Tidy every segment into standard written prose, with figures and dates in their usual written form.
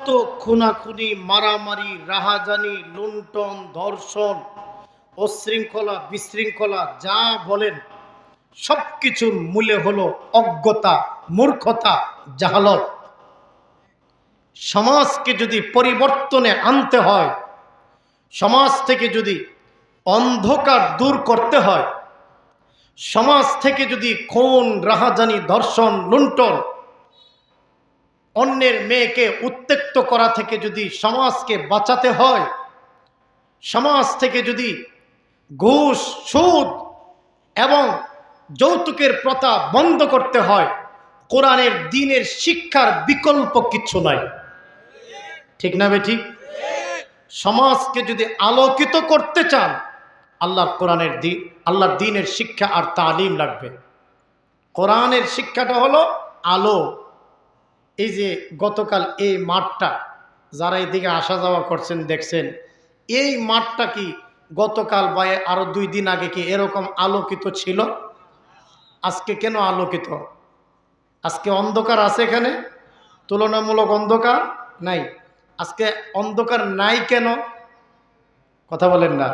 তো খুনাখুনি, মারামারি, রাহাজানি, লুণ্ঠন, ধর্ষণ, অশৃঙ্খলা, বিশৃঙ্খলা যা বলেন সবকিছুর মূলে হলো অজ্ঞতা, মূর্খতা, জাহালত। সমাজকে যদি পরিবর্তনে আনতে হয়, সমাজ থেকে যদি অন্ধকার দূর করতে হয়, সমাজ থেকে যদি খুন, রাহাজানি, ধর্ষণ, লুণ্ঠন, অন্যের মেয়েকে উত্ত্যক্ত করা থেকে যদি সমাজকে বাঁচাতে হয়, সমাজ থেকে যদি ঘুষ, সুদ এবং যৌতুকের প্রথা বন্ধ করতে হয়, কোরআনের দ্বীনের শিক্ষার বিকল্প কিচ্ছু নাই। ঠিক না বেঠিক? সমাজকে যদি আলোকিত করতে চান, আল্লাহর দ্বীনের শিক্ষা আর তালিম লাগবে। কোরআনের শিক্ষাটা হলো আলো। এই যে গতকাল এই মাঠটা, যারা এদিকে আসা যাওয়া করছেন দেখছেন, এই মাঠটা কি গতকাল বা আরো 2 দিন আগে কি এরকম আলোকিত ছিল? আজকে কেন আলোকিত? আজকে অন্ধকার আছে এখানে? তুলনামূলক অন্ধকার নাই। আজকে অন্ধকার নাই কেন? কথা বলেন না।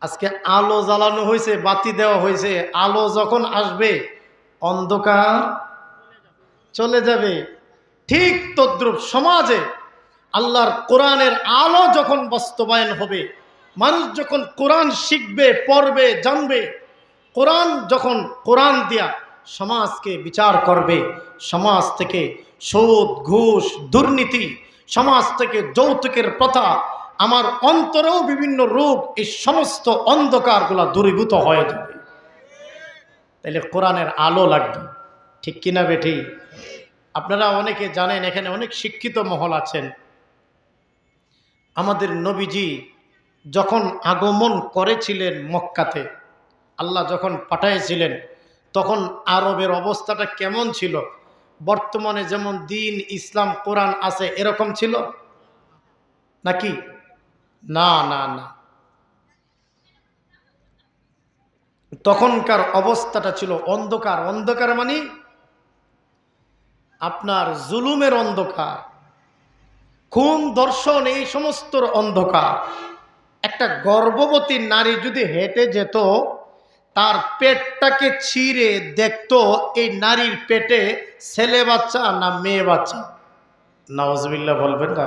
আজকে আলো জ্বালানো হয়েছে, বাতি দেওয়া হয়েছে। আলো যখন আসবে অন্ধকার চলে যাবে। ঠিক তদ্রূপ সমাজে আল্লাহর কোরআনের আলো যখন বাস্তবায়ন হবে, মানুষ যখন কোরআন শিখবে, পড়বে, জানবে, কোরআন দিয়া সমাজকে বিচার করবে, সমাজ থেকে সুদ, ঘুষ, দুর্নীতি, সমাজ থেকে যৌতুকের প্রথা, আমার অন্তরেও বিভিন্ন রূপ, এই সমস্ত অন্ধকারগুলো দূরীভূত হয়ে যাবে। তাইলে কোরআনের আলো লাগবে। ঠিক কিনা বেঠি? আপনারা অনেকে জানেন, এখানে অনেক শিক্ষিত মহল আছেন। আমাদের নবীজি যখন আগমন করেছিলেন মক্কাতে, আল্লাহ যখন পাঠাইছিলেন, তখন আরবের অবস্থাটা কেমন ছিল? বর্তমানে যেমন দিন, ইসলাম, কোরআন আছে এরকম ছিল নাকি? না না না, তখনকার অবস্থাটা ছিল অন্ধকার। অন্ধকার মানে আপনার জুলুমের অন্ধকার, খুন, ধর্ষণ, এই সমস্ত অন্ধকার। একটা গর্ভবতী নারী যদি হেঁটে যেত, তার পেটটাকে ছিঁড়ে দেখতো এই নারীর পেটে ছেলে বাচ্চা না মেয়ে বাচ্চা। নাউজুবিল্লাহ বলবেন না?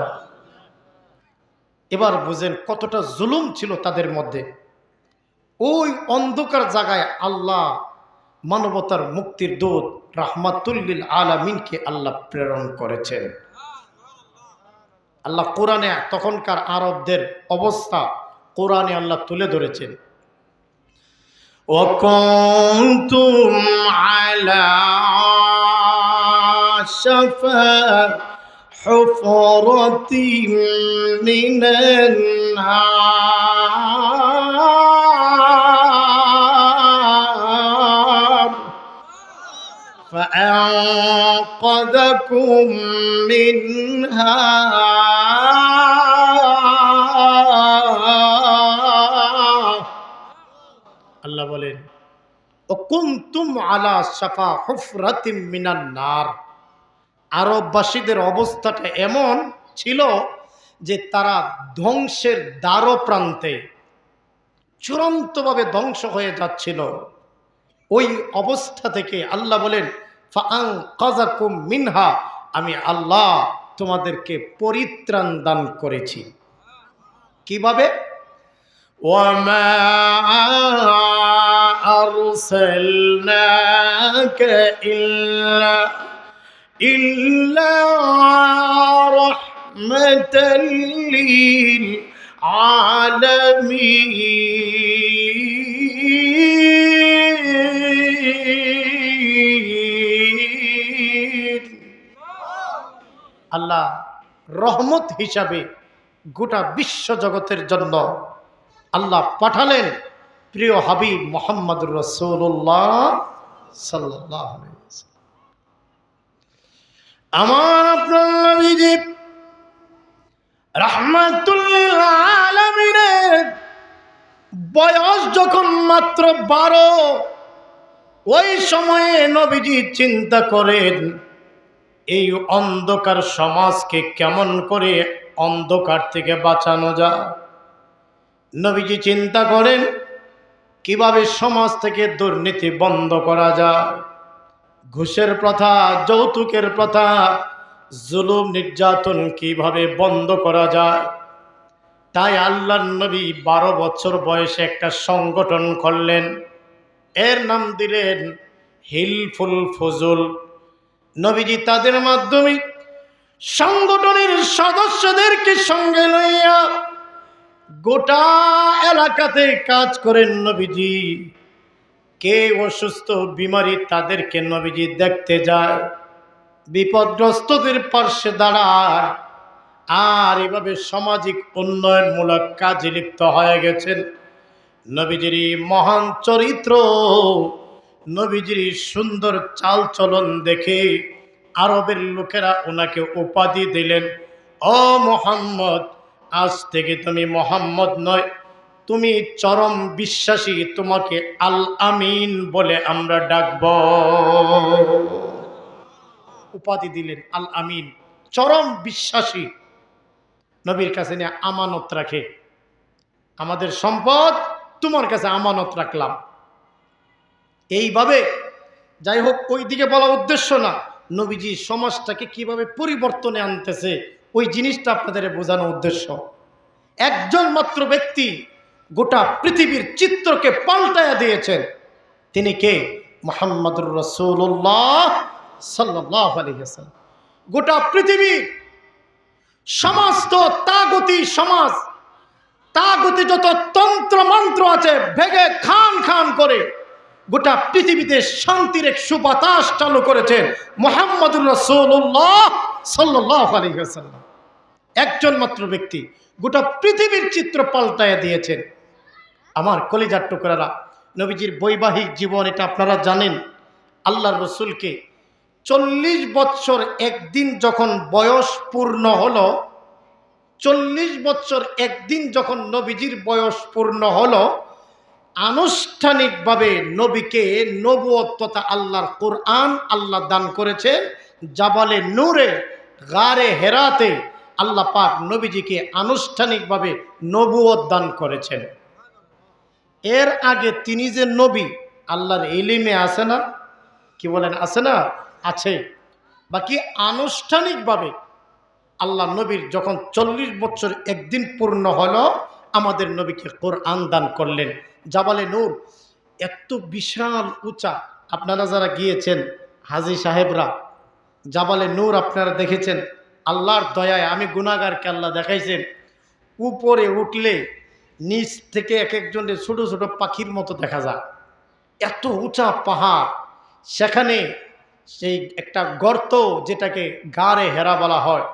এবার বুঝেন কতটা জুলুম ছিল তাদের মধ্যে। ওই অন্ধকার জায়গায় আল্লাহ মানবতার মুক্তির দূত রাহমাতুল আলামিনকে আল্লাহ প্রেরণ করেছেন। আল্লাহ কোরআনে তখনকার আরবদের অবস্থা কোরআনে আল্লাহ তুলে ধরেছেন। وَكُنْتُمْ عَلَى شَفَا حُفْرَةٍ مِّنَ النَّارِ فَأَنقَذَكُم مِّنْهَا আল্লাহ বলেন কুনতুম আলা শাফা হুফরাতিম মিনান নার। আরববাসীদের অবস্থাটা এমন ছিল যে তারা ধ্বংসের দ্বারপ্রান্তে, চূড়ান্তভাবে ধ্বংস হয়ে যাচ্ছিল। ওই অবস্থা থেকে আল্লাহ বলেন ফাআনকাযাকুম মিনহা, আমি আল্লাহ তোমাদেরকে পরিত্রাণ দান করেছি। কিভাবে? وَمَا أَرْسَلْنَاكَ إِلَّا رَحْمَةً لِّلْعَالَمِينَ। আল্লাহ রহমত হিসাবে গোটা বিশ্ব জগতের জন্য আল্লাহ পাঠালেন প্রিয় হাবিব মুহাম্মদুর রাসূলুল্লাহ সাল্লাল্লাহু আলাইহি ওয়াসাল্লাম। আমার আপনার নবীজি রাহমাতুল লিল আলামিনের বয়স যখন মাত্র 12, ওই সময়ে নবীজি চিন্তা করেন এই অন্ধকার সমাজকে কেমন করে অন্ধকার থেকে বাঁচানো যায়। নবীজি চিন্তা করেন কিভাবে সমাজ থেকে দুর্নীতি বন্ধ করা যায়, ঘুষের প্রথা, যৌতুকের প্রথা, জুলুম নির্যাতন কিভাবে বন্ধ করা যায়। তাই আল্লাহর নবী 12 বছর বয়সে একটা সংগঠন করলেন, এর নাম দিলেন হিলফুল ফুজুল। নবীজি তাদের মাধ্যমে সংগঠনের সদস্যদেরকে সঙ্গে লইয়া গোটা এলাকাতে কাজ করেন নবীজি। কে অসুস্থ বিমারি তাদেরকে নবীজি দেখতে যায়, বিপদগ্রস্তদের পার্শ্বে দাঁড়ায়। আর এভাবে সামাজিক উন্নয়নমূলক কাজে লিপ্ত হয়ে গেছেন। নবীজির মহান চরিত্র, নবীজির সুন্দর চালচলন দেখে আরবের লোকেরা ওনাকে উপাধি দিলেন, ও মুহাম্মদ, আজ থেকে তুমি মুহাম্মদ নয়, তুমি চরম বিশ্বাসী, তোমাকে আল আমিন বলে আমরা ডাকব। উপাধি দিলেন আল আমিন, চরম বিশ্বাসী। নবীর কাছে নিয়ে আমানত রাখে, আমাদের সম্পদ তোমার কাছে আমানত রাখলাম। এইভাবে, যাই হোক, ওই দিকে বলা উদ্দেশ্য না, নবীজি সমাজটাকে কিভাবে পরিবর্তনে আনতেছে ওই জিনিসটা আপনাদের বোঝানো উদ্দেশ্য। একজন মাত্র ব্যক্তি গোটা পৃথিবীর চিত্রকে পাল্টায়া দিয়েছেন, তিনি কে? মুহাম্মদুর রাসূলুল্লাহ সাল্লাল্লাহু আলাইহি ওয়াসাল্লাম। গোটা পৃথিবীর সমস্ত তাগতি সমাজ, তাগতি যত তন্ত্র মন্ত্র আছে ভেঙে খান খান করে গোটা পৃথিবীতে শান্তির এক সুবাতাস চালু করেছেন মুহাম্মদুর রাসূলুল্লাহ সাল্লাল্লাহু আলাইহি ওয়াসাল্লাম। একজন মাত্র ব্যক্তি গোটা পৃথিবীর চিত্র পাল্টায় দিয়েছেন। আমার কলিজার টুকরারা, নবীজির বৈবাহিক জীবন এটা আপনারা জানেন। আল্লাহর রসুলকে 40 বছর একদিন যখন বয়স পূর্ণ হলো, 40 বছর একদিন যখন নবীজির বয়স পূর্ণ হলো, আনুষ্ঠানিকভাবে নবীকে নবুয়ত তথা আল্লাহর কোরআন আল্লাহ দান করেছে। জাবালে নূরে গারে হেরাতে আল্লাহ পাক নবীজিকে আনুষ্ঠানিকভাবে নবুয়ত দান করেছেন। এর আগে তিনি যে নবী, আল্লাহর ইলমে আছে না, কি বলেন, আছে না? আছে। বাকি আনুষ্ঠানিকভাবে আল্লাহ নবীর যখন 40 বছর একদিন পূর্ণ হলো, আমাদের নবীকে কোরআন দান করলেন। জাবালে নূর এত বিশাল উঁচা, আপনারা যারা গিয়েছেন হাজী সাহেবরা, জাবালে নূর আপনারা দেখেছেন। আল্লাহর দয়ায় আমি গুনাহগারকে আল্লাহ দেখাইছেন, উপরে উঠলে নিচ থেকে এক একজনের ছোট ছোট পাখির মতো দেখা যায়। এত উঁচা পাহাড়, সেখানে সেই একটা গর্ত যেটাকে গারে হেরা বলা হয়,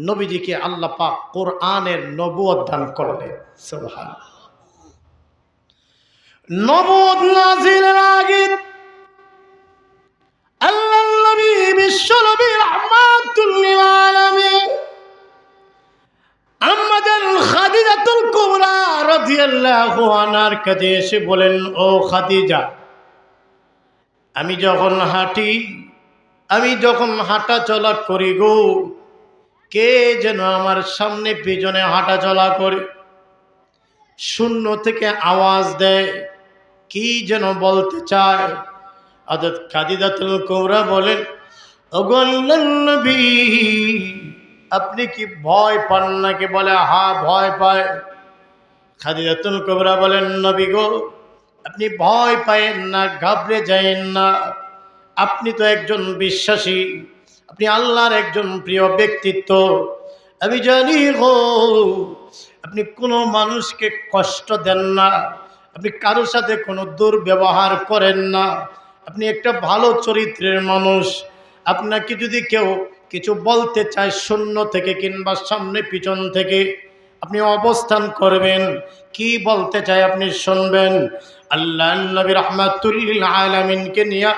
নবীজিকে আল্লাহ পাক কোরআনের নবুয়ত দান করলেন। সুবহানাল্লাহ। নবুয়ত নাযিলের আগে আল্লাহর নবী বিশ্ব নবী রাহমাতুল লিল আলামিন আমাদের খাদিজাতুল কুবরা রাদিয়াল্লাহু আনহার কাছে এসে বলেন, ও খাদিজা, আমি যখন হাঁটি, আমি যখন হাঁটা চলা করি গো, কে যেন আমার সামনে পিছনে হাঁটা চলা করে, শূন্য থেকে আওয়াজ দেয়, কি যেন বলতে চায়। হযরত খাদিজাতুল কুবরা বলেন, ওগো আল্লাহর নবী, আপনি কি ভয় পান নাকি? বলে, হ্যাঁ ভয় পায়। খাদিজাতুল কুবরা বলেন, নবী গো, আপনি ভয় পায়েন না, ঘাবড়ে যায়েন না, আপনি তো একজন বিশ্বাসী, আপনি আল্লাহর একজন প্রিয় ব্যক্তিত্ব। আমি জানি গো, আপনি কোনো মানুষকে কষ্ট দেন না, আপনি কারোর সাথে কোনো দুর্ব্যবহার করেন না, আপনি একটা ভালো চরিত্রের মানুষ। আপনাকে যদি কেউ কিছু বলতে চায় শূন্য থেকে কিংবা সামনে পিছন থেকে, আপনি অবস্থান করবেন, কি বলতে চায় আপনি শুনবেন। আল্লাহ নবী রাহমাতুল লিল আলামিনকে নিয়ে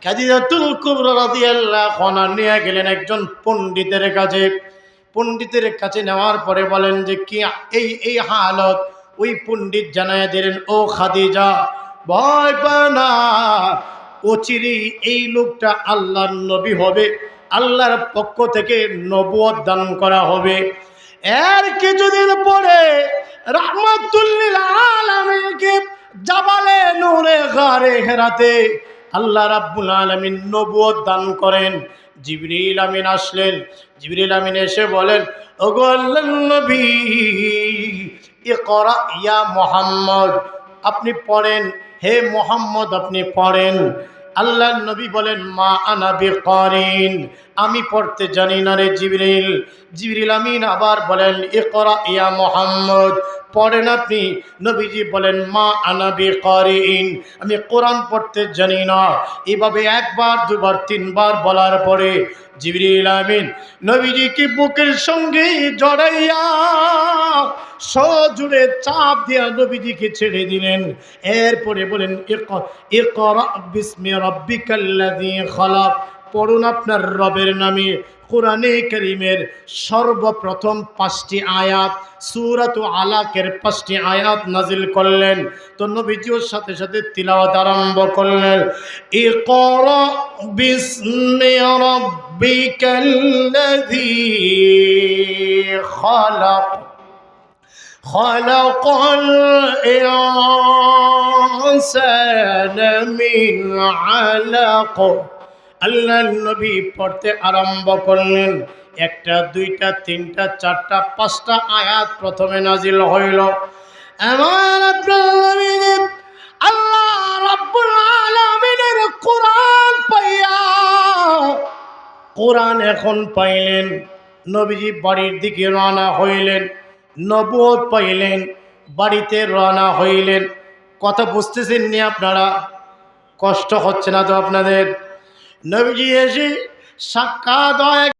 খাদিজাতুল কুবরা রাদিয়াল্লাহু আনহা নিয়ে গেলেন একজন পণ্ডিতের কাছে। পণ্ডিতের কাছে নেওয়ার পরে বলেন যে কি এই হালত। ওই পণ্ডিত জানায় দিলেন, ও খাদিজা, ভয় পায় না, অচিরেই এই লোকটা আল্লাহর নবী হবে, আল্লাহর পক্ষ থেকে নবুয়ত দান করা হবে। এর কিছুদিন পরে রাহমাতুল লিল আলামিনকে জাবালে নূরে গারে হেরাতে আল্লাহ রাব্বুল আলামিন নবুয়ত দান করেন। জিবরিল আমিন আসলেন। জিবরিল আমিন এসে বলেন, ওগো আল্লাহর নবী, ইকরা ইয়া মুহাম্মদ, আপনি পড়েন, হে মুহাম্মদ আপনি পড়েন। আল্লাহর নবী বলেন, মা আনা বিকারিন, আমি পড়তে জানি না রে জিবরিল। জিবরিল আমিন আবার বলেন, ইকরা ইয়া মুহাম্মদ, পড়েন আপনি। নবীজি বলেন, মা আনা বিকারিন, আমি কোরআন পড়তে জানি না। এভাবে একবার দুবার তিনবার বলার পরে জিবরিল আমিন নবীজিকে বুকের সঙ্গে জড়াইয়া সজোরে চাপ দিয়া নবীজিকে ছেড়ে দিলেন। এরপরে বলেন, ইকরা বিসমি রাব্বিকাল্লাযী খালাক, পড়ুন আপনার রবের নামে। কোরআনে কারীমের সর্বপ্রথম 5টি আয়াত, সূরাত আলাকের 5টি আয়াত নাজিল করলেন। তো নবীজিও সাথে সাথে তিলাওয়াত আরম্ভ করলেন। ইকরা বিসমি রাব্বিকাল্লাযী খালাক, খালাকাল ইনসানা মিন আলাক। আল্লাহ নবী পড়তে আরম্ভ করলেন। 1টা 2টা 3টা 4টা 5টা আয়াত প্রথমে নাজিল হইল। এমন আল্লাহ রাব্বুল আলামিনের কোরআন পাইয়া, কোরআন এখন পাইলেন, নবীজি বাড়ির দিকে রওনা হইলেন। নবুয়ত পাইলেন, বাড়িতে রওনা হইলেন। কথা বুঝতেছেন নি আপনারা? কষ্ট হচ্ছে না তো আপনাদের? নবীজি এসে সাক্ষাৎ হয়।